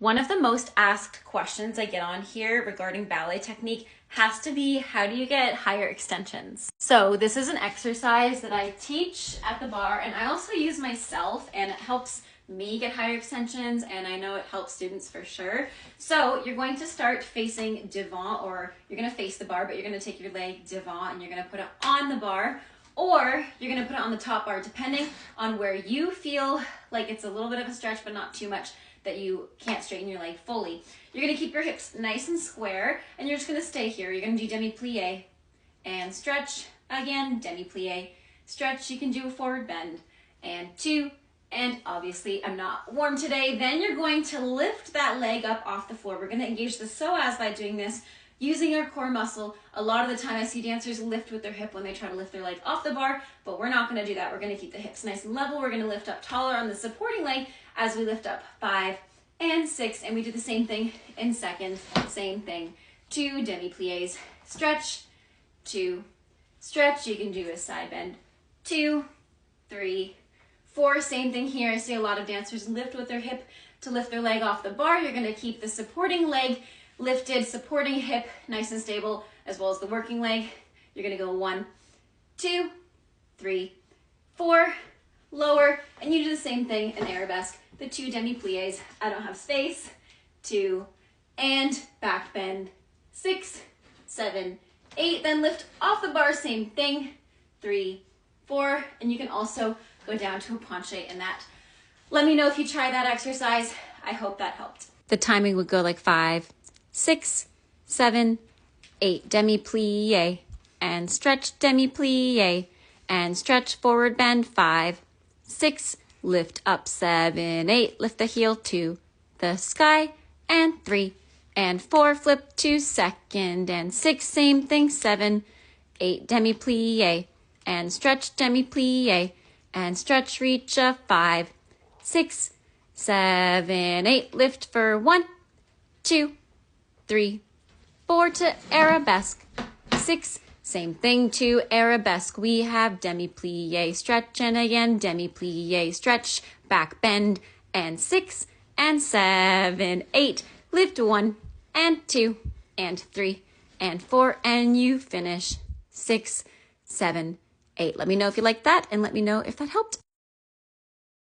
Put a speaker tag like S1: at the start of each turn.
S1: One of the most asked questions I get on here regarding ballet technique has to be, how do you get higher extensions? So this is an exercise that I teach at the bar, and I also use myself, and it helps me get higher extensions, and I know it helps students for sure. So you're going to start facing devant, or you're going to face the bar, but you're going to take your leg devant and you're going to put it on the bar, or you're going to put it on the top bar, depending on where you feel like it's a little bit of a stretch but not too much that you can't straighten your leg fully. You're going to keep your hips nice and square, and you're just going to stay here. You're going to do demi-plie and stretch again, demi-plie, stretch. You can do a forward bend and two, and obviously I'm not warm today. Then you're going to lift that leg up off the floor. We're going to engage the psoas by doing this using our core muscle. A lot of the time I see dancers lift with their hip when they try to lift their leg off the bar, but we're not going to do that. We're going to keep the hips nice and level. We're going to lift up taller on the supporting leg as we lift up 5 and 6, and we do the same thing in seconds. Same thing. 2 demi-plies, stretch, 2, stretch. You can do a side bend, 2, 3, 4. Same thing here. I see a lot of dancers lift with their hip to lift their leg off the bar. You're going to keep the supporting leg lifted, supporting hip nice and stable, as well as the working leg. You're going to go 1, 2, 3, 4, lower, and you do the same thing in arabesque, the 2 demi-plies. I don't have space, 2, and back bend, 6, 7, 8, then lift off the bar, same thing, 3, 4, and you can also go down to a pointe in that. Let me know if you try that exercise. I hope that helped. The timing would go like 5, 6, 7, 8, demi-plie, and stretch, demi-plie, and stretch, forward bend, 5, 6, lift up, 7, 8, lift the heel to the sky, and 3, and 4, flip to second, and 6, same thing, 7, 8, demi-plie, and stretch, demi-plie, and stretch, reach a 5, 6, 7, 8, lift for 1, 2, 3, 4 to arabesque, 6, same thing to arabesque. We have demi-plie, stretch, and again demi-plie, stretch, back bend, and 6, and 7, 8, lift 1, and 2, and 3, and 4, and you finish 6, 7, 8. Let me know if you like that, and let me know if that helped.